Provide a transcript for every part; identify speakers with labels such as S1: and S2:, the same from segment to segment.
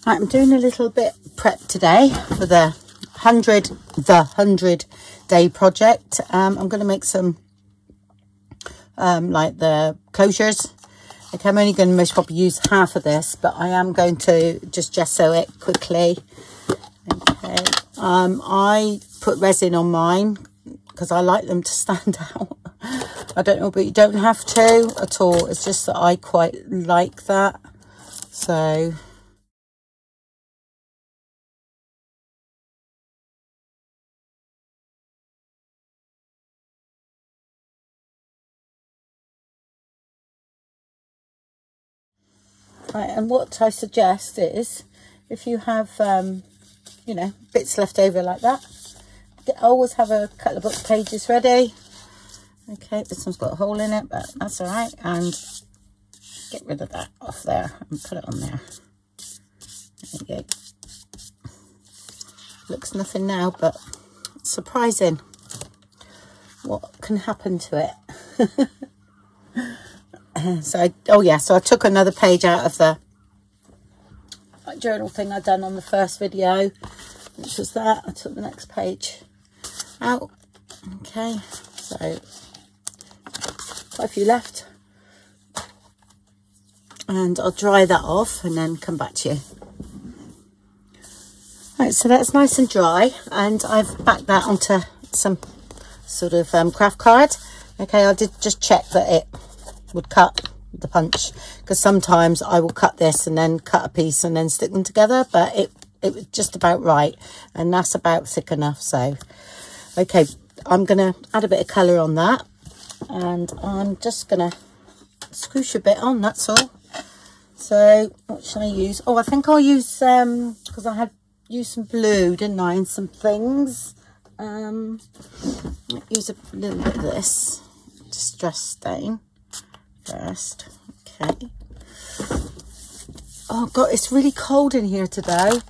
S1: Right, I'm doing a little bit prep today for the 100 day project. I'm going to make some like the closures. Okay, I'm only going to most probably use half of this, but I am going to just gesso it quickly. Okay, I put resin on mine because I like them to stand out. I don't know, but you don't have to at all. It's just that I quite like that. So right, and what I suggest is if you have you know, bits left over like that, always have a couple of book pages ready. Okay, this one's got a hole in it, but that's all right. And get rid of that off there and put it on there. There you go. Looks nothing now, but it's surprising what can happen to it. So I took another page out of the journal thing I'd done on the first video, which was that. I took the next page out. Okay, so quite a few left, and I'll dry that off and then come back to you. Right, so that's nice and dry, and I've backed that onto some sort of craft card. Okay, I did just check that it would cut the punch, because sometimes I will cut this and then cut a piece and then stick them together, but it was just about right, and that's about thick enough. So okay, I'm gonna add a bit of colour on that, and I'm just gonna scoosh a bit on, that's all. So what should I use? Oh, I think I'll use because I had used some blue, didn't I, in some things. Use a little bit of this distress stain first. Okay. Oh god, it's really cold in here today,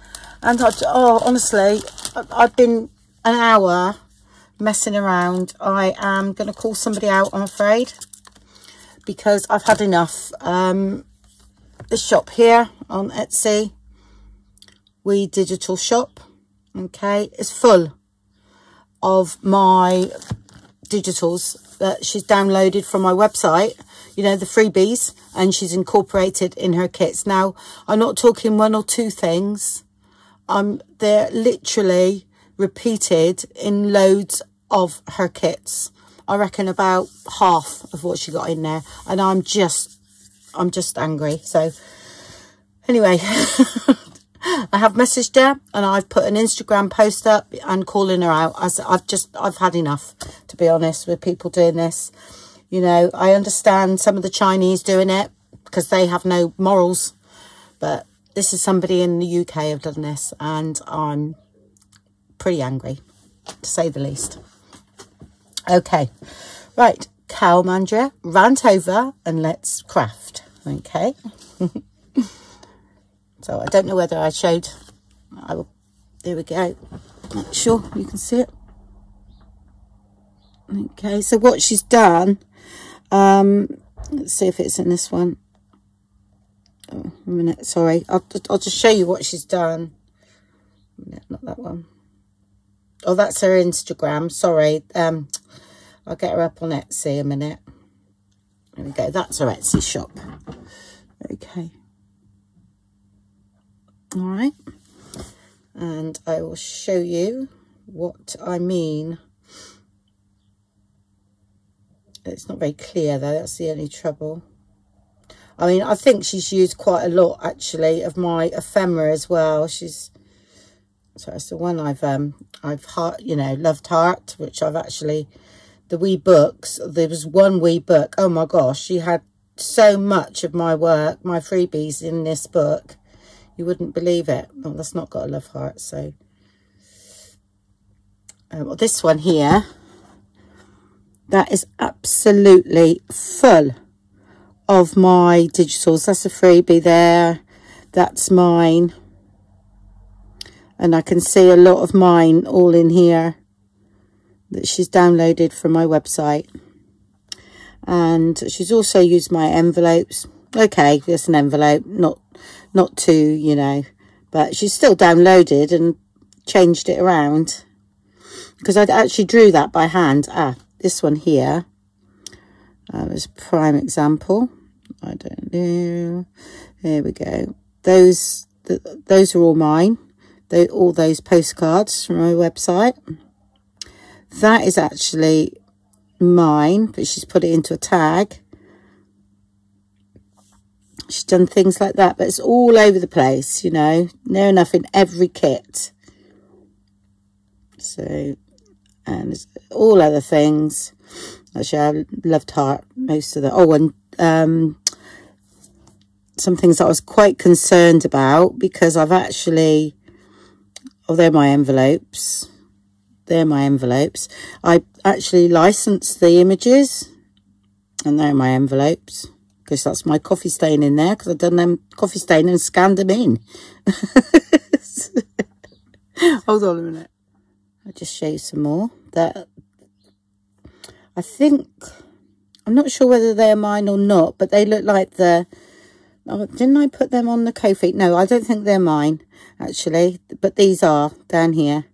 S1: and honestly, I've been an hour messing around. I am going to call somebody out, I'm afraid, because I've had enough. This shop here on Etsy, We Digital Shop, okay, is full of my digitals that she's downloaded from my website, you know, the freebies, and she's incorporated in her kits. Now, I'm not talking one or two things. They're literally repeated in loads of her kits. I reckon about half of what she got in there, and I'm just angry. So anyway, I have messaged her, and I've put an Instagram post up and calling her out, as I've had enough, to be honest, with people doing this. You know, I understand some of the Chinese doing it because they have no morals, but this is somebody in the UK have done this, and I'm pretty angry, to say the least. Okay, right, Cowmandria, rant over, and let's craft. Okay. So I don't know whether I showed. There we go. Make sure you can see it. Okay, so what she's done, let's see if it's in this one. Oh, a minute, sorry. I'll just show you what she's done. No, not that one. Oh, that's her Instagram. Sorry. I'll get her up on Etsy a minute. There we go. That's her Etsy shop. Okay. All right. And I will show you what I mean. It's not very clear though. That's the only trouble. I mean, I think she's used quite a lot actually of my ephemera as well. So it's the one I've you know, loved heart, which I've actually, the wee books. There was one wee book. Oh my gosh, she had so much of my work, my freebies in this book. You wouldn't believe it. Well, that's not got a love heart. So well, this one here, that is absolutely full of my digitals. That's a freebie there. That's mine. And I can see a lot of mine all in here that she's downloaded from my website. And she's also used my envelopes. Okay, just an envelope, not too, you know, but she's still downloaded and changed it around, because I actually drew that by hand. This one here was a prime example. I don't know. There we go. Those are all mine. All those postcards from my website. That is actually mine, but she's put it into a tag. She's done things like that, but it's all over the place, you know. Near enough in every kit. So, and there's all other things. Actually, I loved heart most of the. Oh, and some things that I was quite concerned about, because I've actually. Oh, they're my envelopes. They're my envelopes. I actually licensed the images, and they're my envelopes, because that's my coffee stain in there, because I've done them coffee stain and scanned them in. Hold on a minute. I'll just show you some more. That I think, I'm not sure whether they're mine or not, but they look like the, oh, didn't I put them on the Ko-fi? No, I don't think they're mine, actually, but these are down here.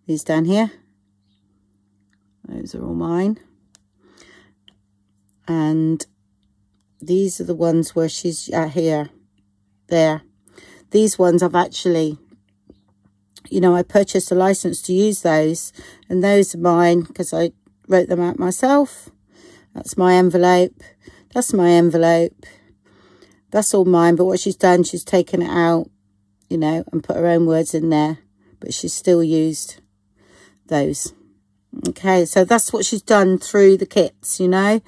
S1: These down here. Those are all mine. And these are the ones where she's here, there. These ones I've actually, you know, I purchased a license to use those, and those are mine because I wrote them out myself. That's my envelope. That's my envelope. That's all mine, but what she's done, she's taken it out, you know, and put her own words in there, but she's still used those. Okay, so that's what she's done through the kits, you know.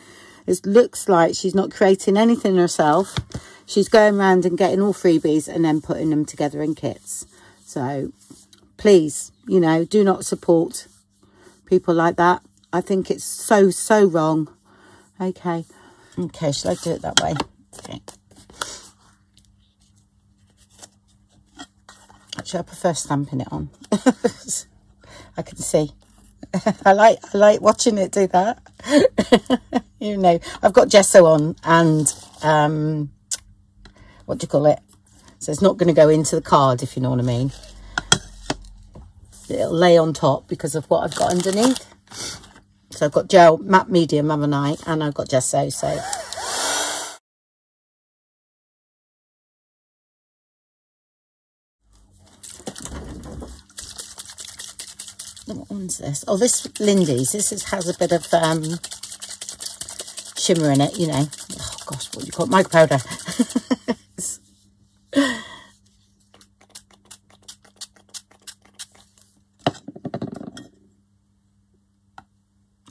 S1: It looks like she's not creating anything herself. She's going around and getting all freebies and then putting them together in kits. So please, you know, do not support people like that. I think it's so, so wrong. Okay. Okay, shall I do it that way? Okay. Actually, I prefer stamping it on. I can see. I like watching it do that. You know, I've got gesso on and what do you call it? So it's not going to go into the card, if you know what I mean. It'll lay on top because of what I've got underneath. So I've got gel matte medium, haven't I? And I've got gesso. So what one's this? Oh, this Lindy's. This has a bit of shimmer in it, you know. Oh gosh, what do you call it? Mica powder.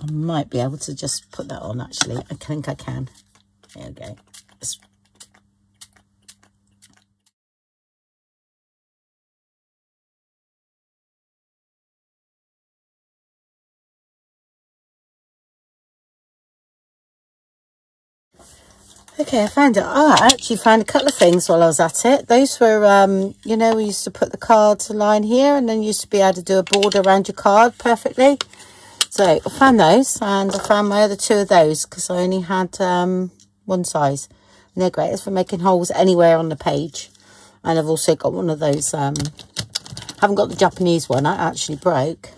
S1: I might be able to just put that on, actually. I think I can. There we go. Okay, I found it. Oh, I actually found a couple of things while I was at it. Those were, you know, we used to put the cards line here, and then you used to be able to do a border around your card perfectly. So I found those, and I found my other two of those because I only had one size. And they're great. It's for making holes anywhere on the page. And I've also got one of those, haven't got the Japanese one. I actually broke.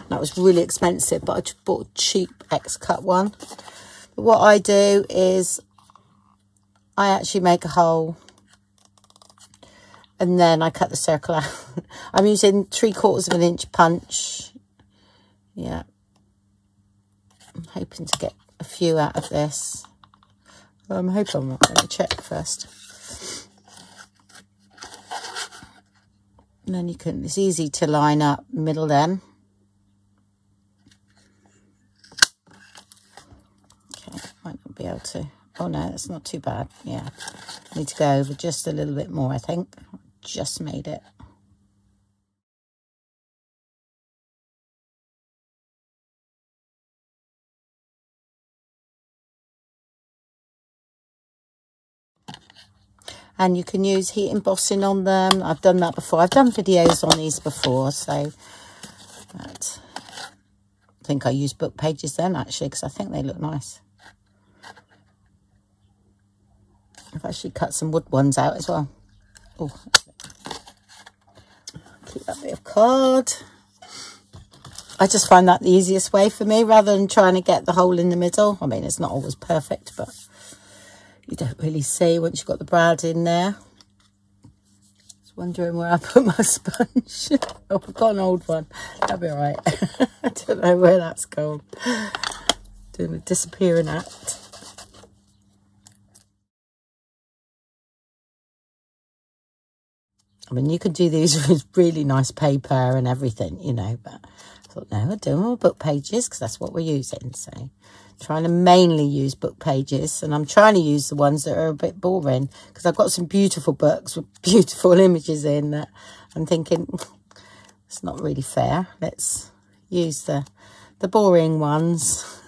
S1: That was really expensive, but I just bought a cheap X-cut one. But what I do is I actually make a hole and then I cut the circle out. I'm using 3/4 of an inch punch. Yeah. I'm hoping to get a few out of this. Well, I'm hoping I'm not going to check first. And then you can, it's easy to line up the middle then. Okay, might not be able to. Oh no, that's not too bad. Yeah, I need to go over just a little bit more, I think. Just made it. And you can use heat embossing on them. I've done that before. I've done videos on these before, so that, I think I used book pages then, actually, because I think they look nice. I've actually cut some wood ones out as well. Oh, keep that bit of card. I just find that the easiest way for me, rather than trying to get the hole in the middle. I mean, it's not always perfect, but you don't really see once you've got the brad in there. Just wondering where I put my sponge. Oh, I've got an old one. That'll be all right. I don't know where that's gone. Doing a disappearing act. I mean, you could do these with really nice paper and everything, you know, but I thought, no, I'll do them with book pages because that's what we're using. So trying to mainly use book pages, and I'm trying to use the ones that are a bit boring because I've got some beautiful books with beautiful images in that I'm thinking it's not really fair. Let's use the boring ones.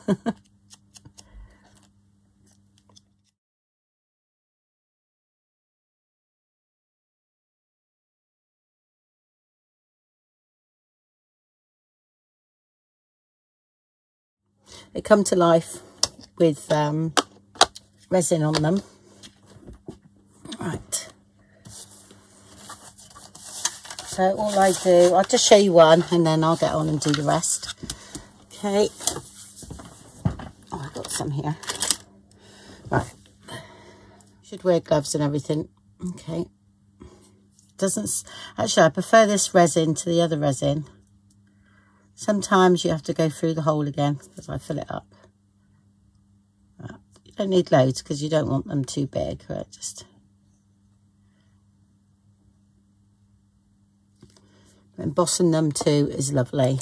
S1: They come to life with resin on them. Right. So all I do, I'll just show you one and then I'll get on and do the rest. Okay. Oh, I've got some here. Right. Should wear gloves and everything. Okay. Actually, I prefer this resin to the other resin. Sometimes you have to go through the hole again because I fill it up. Right. You don't need loads because you don't want them too big. Right, just embossing them too is lovely.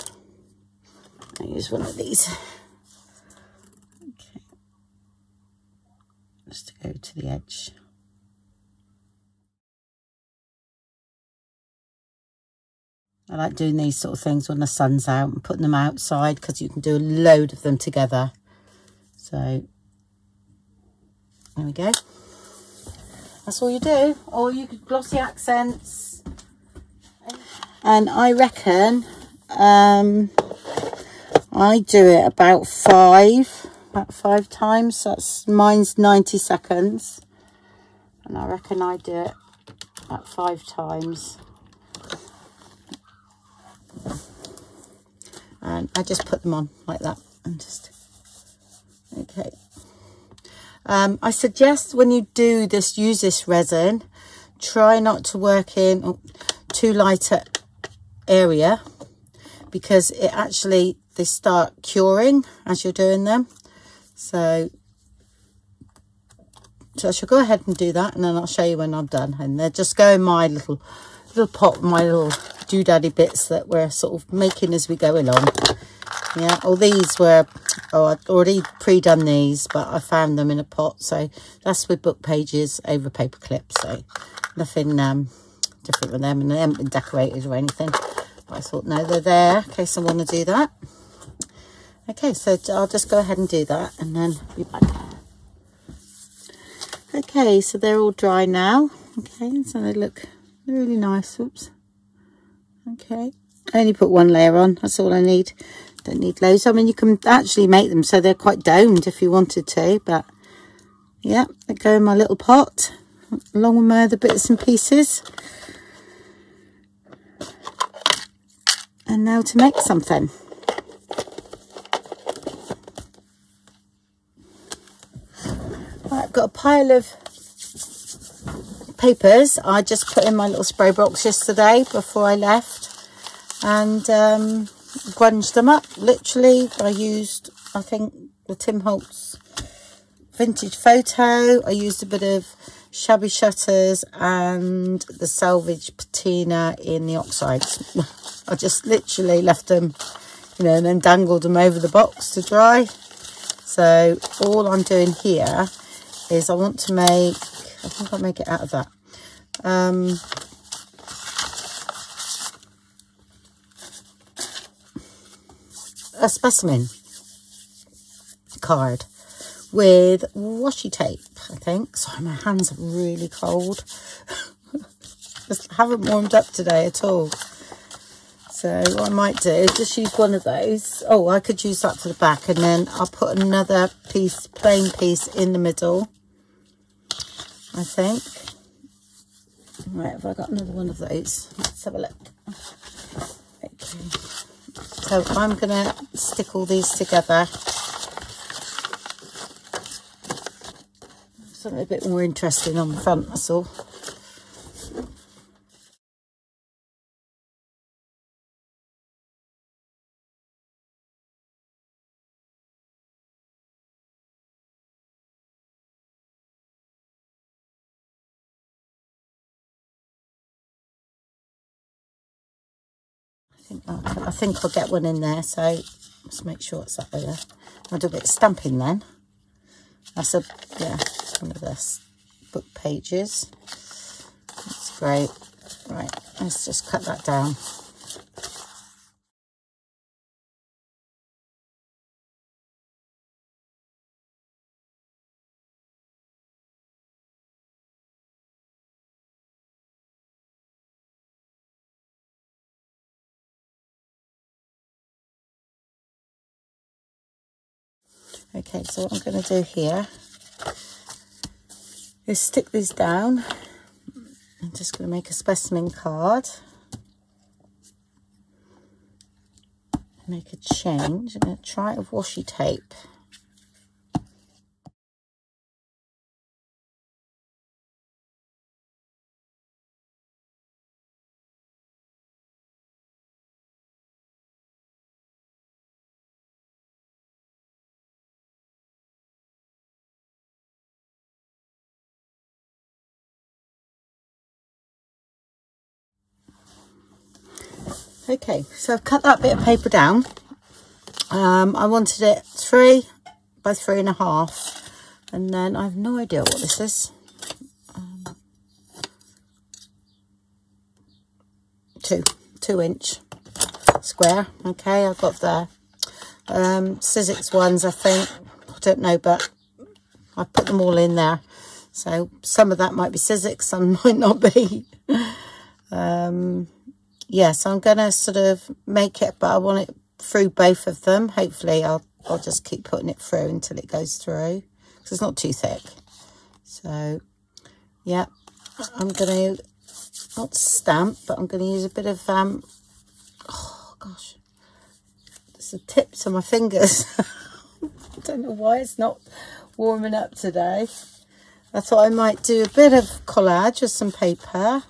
S1: I use one of these. Okay, just to go to the edge. I like doing these sort of things when the sun's out and putting them outside because you can do a load of them together. So there we go. That's all you do. Or you could glossy accents. And I reckon I do it about five times. That's mine's 90 seconds. And I reckon I do it about 5 times. And I just put them on like that and just, okay. I suggest when you do this, use this resin, try not to work in too light an area because it actually, they start curing as you're doing them. So I shall go ahead and do that and then I'll show you when I'm done. And they're just go in my little pot, my little doodaddy bits that we're sort of making as we go along. Yeah, all these were, I'd already pre-done these, but I found them in a pot. So that's with book pages over paper clips. So nothing different with them, and they haven't been decorated or anything. But I thought, no, they're there in case I want to do that. Okay, so I'll just go ahead and do that and then be back. Okay, so they're all dry now. Okay, so they look really nice. Oops. Okay, I only put one layer on, that's all I need. Don't need loads. I mean, you can actually make them so they're quite domed if you wanted to, but yeah, they go in my little pot along with my other bits and pieces. And now to make something. Right, I've got a pile of papers I just put in my little spray box yesterday before I left, and grunged them up. Literally, I used, I think, the Tim Holtz vintage photo. I used a bit of shabby shutters and the salvage patina in the oxides. I just literally left them, you know, and then dangled them over the box to dry. So all I'm doing here is I want to make, I think I'll make it out of that. A specimen card with washi tape, I think. Sorry, my hands are really cold. Just haven't warmed up today at all. So what I might do is just use one of those. Oh, I could use that for the back, and then I'll put another piece, plain piece in the middle, I think. Right, have I got another one of those? Let's have a look. Okay. So I'm going to stick all these together. Something a bit more interesting on the front, that's all. I think I'll get one in there, so let's make sure it's that way there. I'll do a bit of stamping then. That's a, yeah, one of this book pages. That's great. Right, let's just cut that down. Okay, so what I'm going to do here is stick these down. I'm just going to make a specimen card. Make a change. I'm going to try it with washi tape. Okay, so I've cut that bit of paper down. I wanted it 3 by 3.5, and then I have no idea what this is. 2-inch square. Okay, I've got the Sizzix ones, I think. I don't know, but I put them all in there. So some of that might be Sizzix, some might not be. Yeah, so I'm going to sort of make it, but I want it through both of them. Hopefully I'll just keep putting it through until it goes through, because it's not too thick. So yeah, I'm going to not stamp, but I'm going to use a bit of oh gosh, it's the tips of my fingers. I don't know why it's not warming up today. I thought I might do a bit of collage with some paper.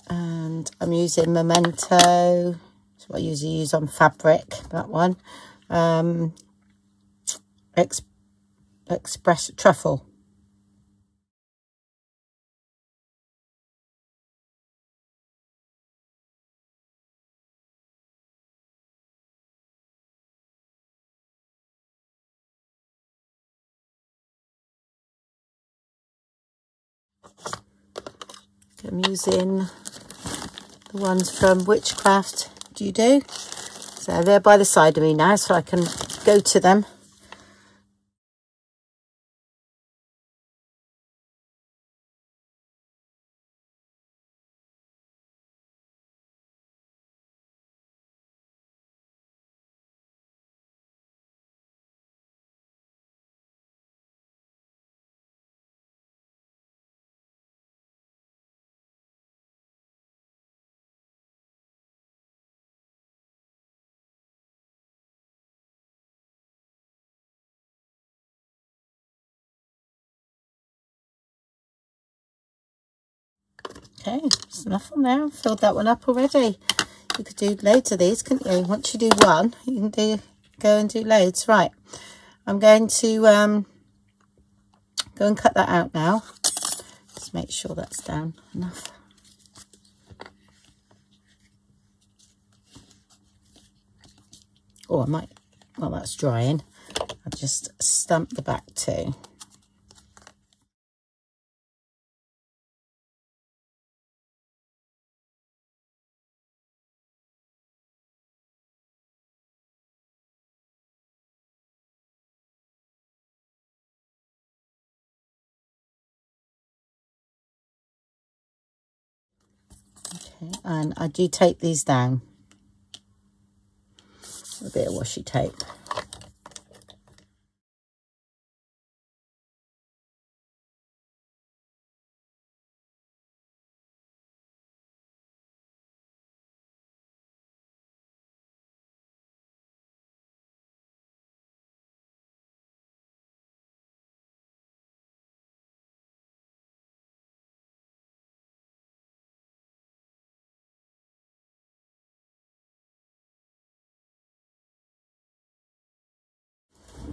S1: And I'm using Memento. That's what I usually use on fabric, that one. Express Truffle. I'm using the ones from Witchcraft Do. So they're by the side of me now, so I can go to them. Okay, there's enough on there. I've filled that one up already. You could do loads of these, couldn't you? Once you do one, you can go and do loads. Right, I'm going to go and cut that out now. Just make sure that's down enough. Oh, I might, well, that's drying. I'll just stamp the back too. Okay, and I do tape these down. A bit of washi tape.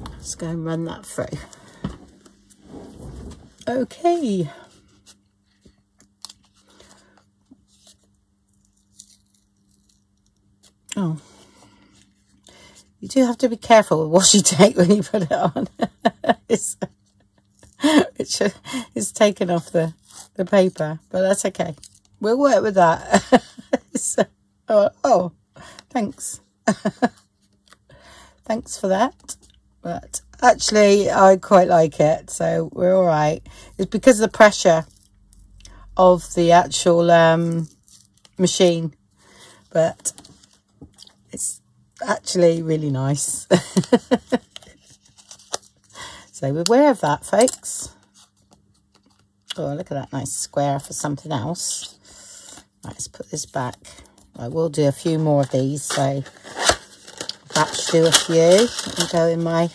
S1: Let's go and run that through. Okay. Oh, you do have to be careful with washi tape when you put it on. It's taken off the paper, but that's okay. We'll work with that. So, oh, thanks. Thanks for that. But actually, I quite like it, so we're all right. It's because of the pressure of the actual machine, but it's actually really nice. So beware of that, folks. Oh, look at that nice square for something else. Right, let's put this back. I will do a few more of these, so batch do a few and go in my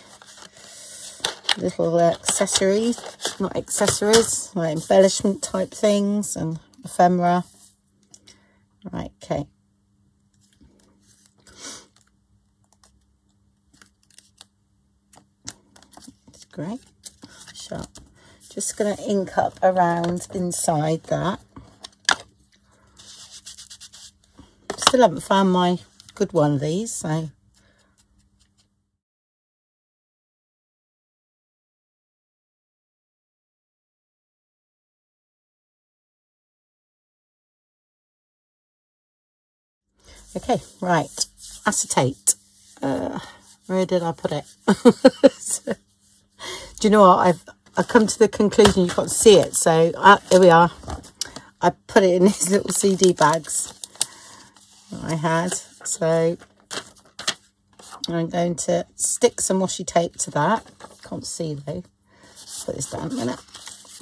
S1: little accessories, not accessories, like embellishment type things and ephemera. Right, okay. It's great. Sharp. Just going to ink up around inside that. Still haven't found my good one of these, so okay, right. Acetate. Where did I put it? So, do you know what? I've come to the conclusion you've got to see it. So here we are. I put it in these little CD bags that I had. So I'm going to stick some washi tape to that. Can't see though. Put this down a minute.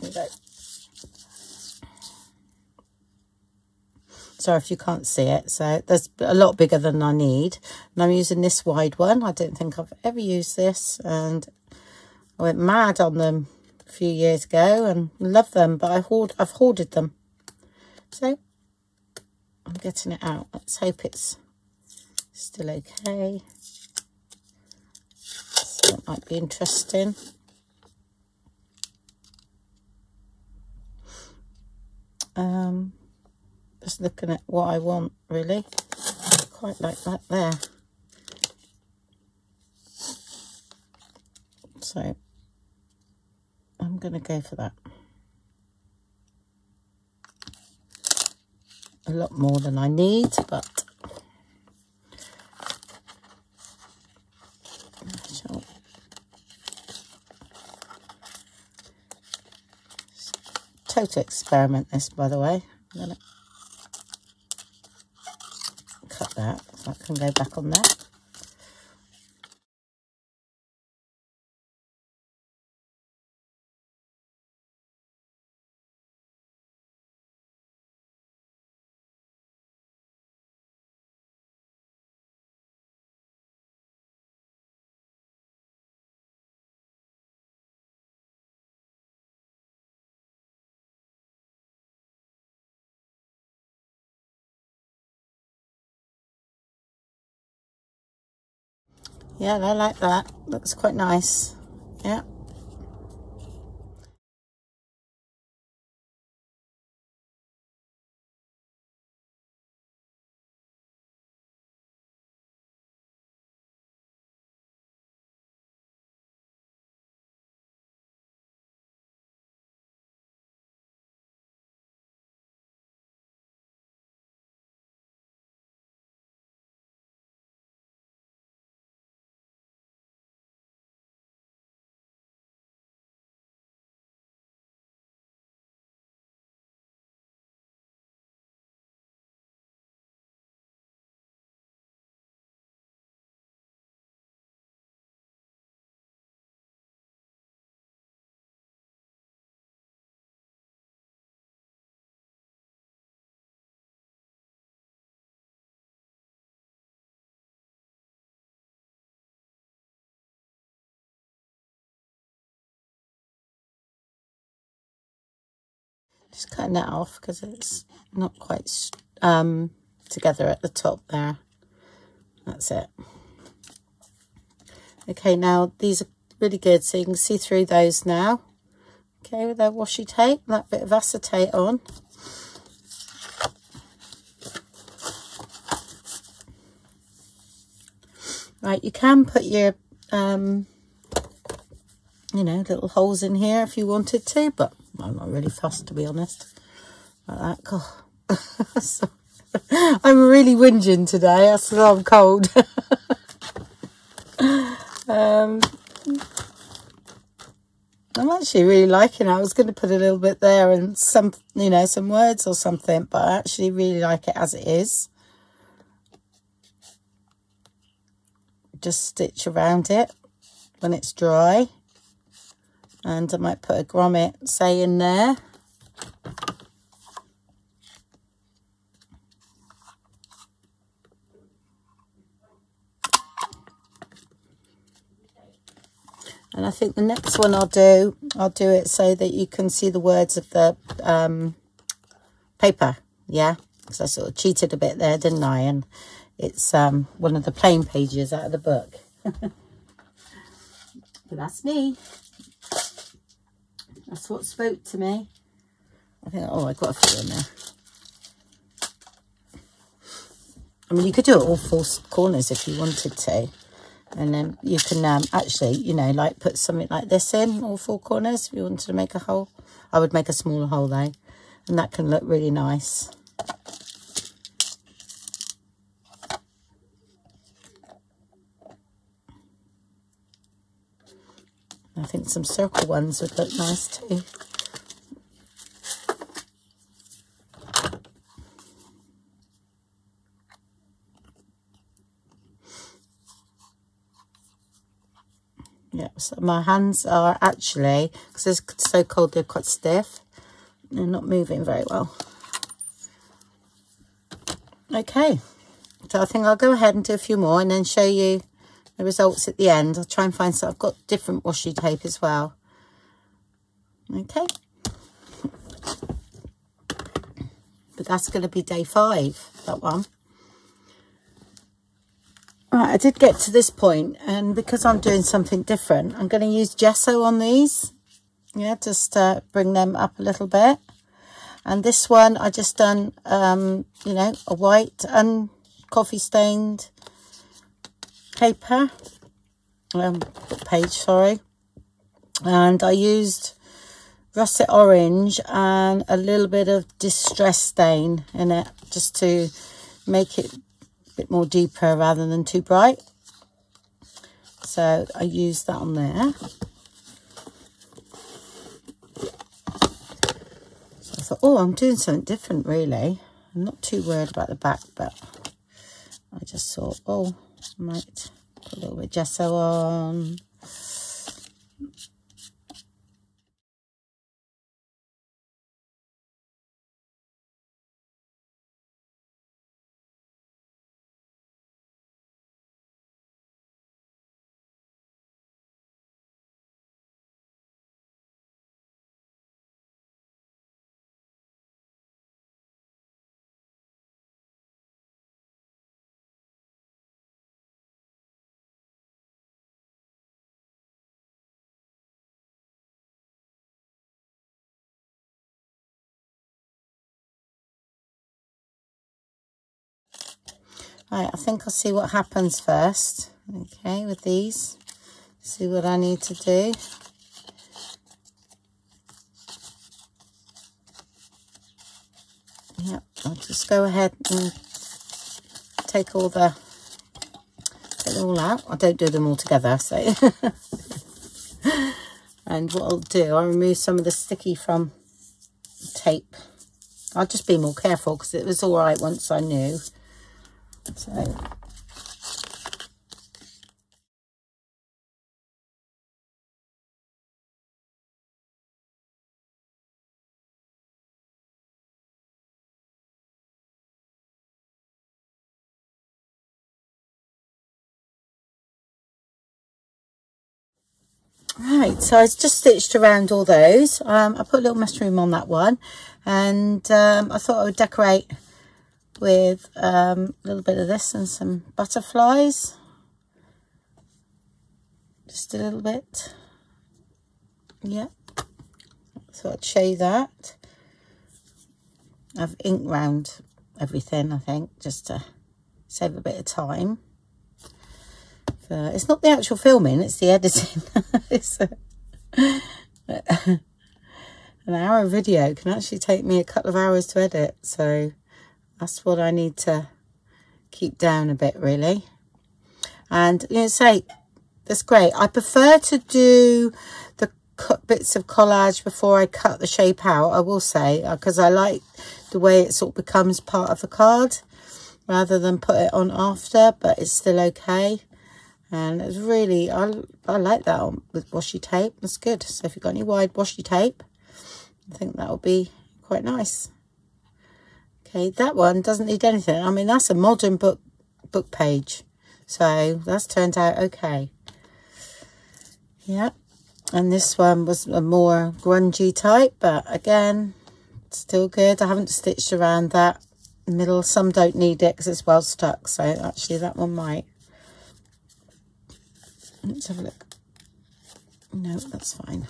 S1: There we go. Sorry if you can't see it. So there's a lot bigger than I need. And I'm using this wide one. I don't think I've ever used this. And I went mad on them a few years ago and love them. But I've hoarded them. So I'm getting it out. Let's hope it's still okay. So it might be interesting. Just looking at what I want, really. Quite like that there. So I'm going to go for that. A lot more than I need, but I shall total experiment this, by the way. I'm going to cut that so I can go back on there. Yeah, I like that. Looks quite nice. Yeah. Just cutting that off because it's not quite together at the top there. That's it. Okay, now these are really good, so you can see through those now. Okay, with their washi tape, that bit of acetate on. Right, you can put your, you know, little holes in here if you wanted to, but I'm not really fussed, to be honest. Like that. God. So, I'm really whinging today. That's why I'm cold. I'm actually really liking it. I was going to put a little bit there and some, you know, some words or something, but I actually really like it as it is. Just stitch around it when it's dry. And I might put a grommet, say, in there. And I think the next one I'll do it so that you can see the words of the paper. Yeah, because I sort of cheated a bit there, didn't I? And it's one of the plain pages out of the book. But that's me. That's what spoke to me. I think, oh, I've got a few in there. I mean, you could do it all four corners if you wanted to. And then you can actually, you know, like put something like this in all four corners if you wanted to make a hole. I would make a smaller hole though. And that can look really nice. I think some circle ones would look nice too. Yeah, so my hands are actually, because it's so cold, they're quite stiff. They're not moving very well. Okay, so I think I'll go ahead and do a few more and then show you the results at the end. I'll try and find some. I've got different washi tape as well. Okay. But that's going to be day 5, that one. Right, I did get to this point, and because I'm doing something different, I'm going to use gesso on these. Yeah, just bring them up a little bit. And this one, I just done, you know, a white and coffee stained paper, page, sorry. And I used russet orange and a little bit of distress stain in it, just to make it bit more deeper rather than too bright. So I used that on there. So I thought, oh, I'm doing something different really. I'm not too worried about the back, but I just thought, oh, I might put a little bit of gesso on. Right, I think I'll see what happens first. Okay, with these. See what I need to do. Yep, I'll just go ahead and take it all out. I don't do them all together, so. And what I'll do, I'll remove some of the sticky from tape. I'll just be more careful because it was all right once I knew. So. Right, so I just stitched around all those. I put a little mushroom on that one, and I thought I would decorate with a little bit of this and some butterflies. Just a little bit. Yep. So I'd show you that. I've inked round everything, I think, just to save a bit of time. It's not the actual filming, it's the editing. It's an hour video can actually take me a couple of hours to edit, so that's what I need to keep down a bit, really. And you know, say that's great. I prefer to do the cut bits of collage before I cut the shape out, I will say, because I like the way it sort of becomes part of the card rather than put it on after, but it's still okay. And it's really, I like that on with washi tape. That's good. So if you've got any wide washi tape, I think that will be quite nice. Okay, that one doesn't need anything. I mean, that's a modern book page. So that's turned out okay. Yeah. And this one was a more grungy type, but again, still good. I haven't stitched around that middle. Some don't need it because it's well stuck. So actually that one might. Let's have a look. No, that's fine.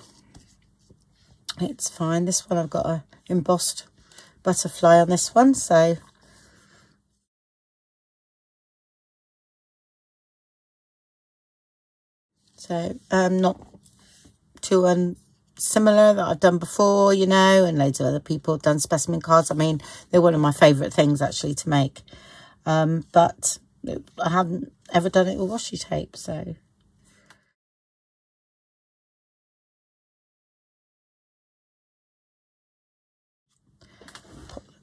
S1: It's fine. This one I've got a embossed butterfly on this one, so not too similar that I've done before, you know, and loads of other people have done specimen cards. I mean, they're one of my favourite things actually to make, but I haven't ever done it with washi tape, so.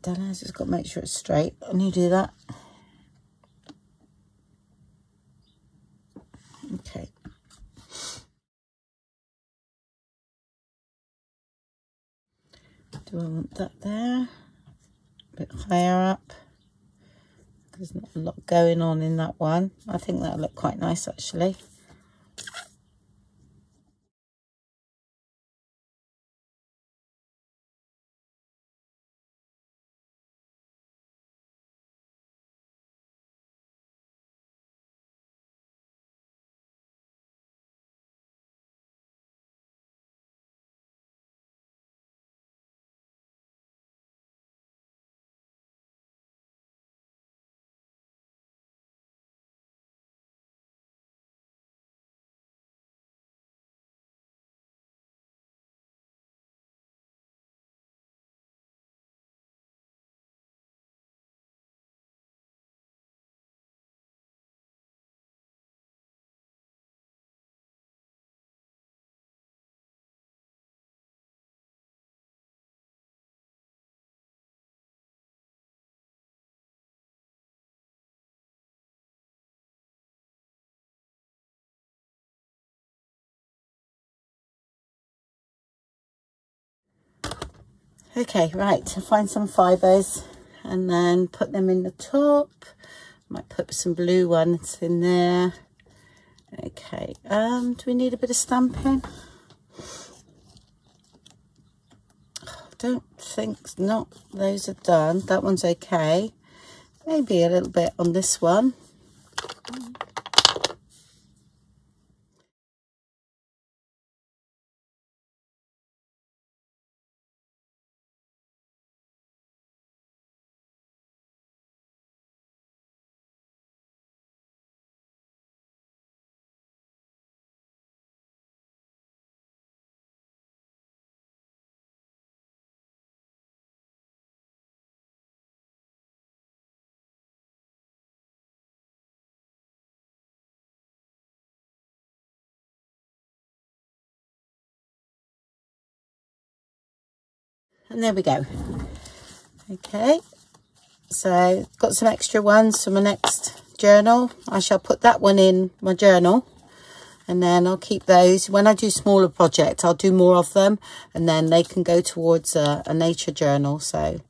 S1: Don't know, just got to make sure it's straight and you do that. Okay. Do I want that there? A bit higher up. There's not a lot going on in that one. I think that'll look quite nice actually. Okay, right, to find some fibres and then put them in the top. Might put some blue ones in there. Okay, do we need a bit of stamping? Don't think not. Those are done. That one's okay. Maybe a little bit on this one. And there we go. Okay, so got some extra ones for my next journal. I shall put that one in my journal, and then I'll keep those. When I do smaller projects, I'll do more of them, and then they can go towards a nature journal. So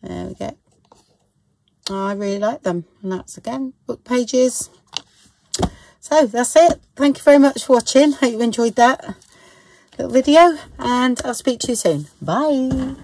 S1: there we go. I really like them. And that's, again, book pages. So that's it. Thank you very much for watching. Hope you enjoyed that little video, and I'll speak to you soon. Bye.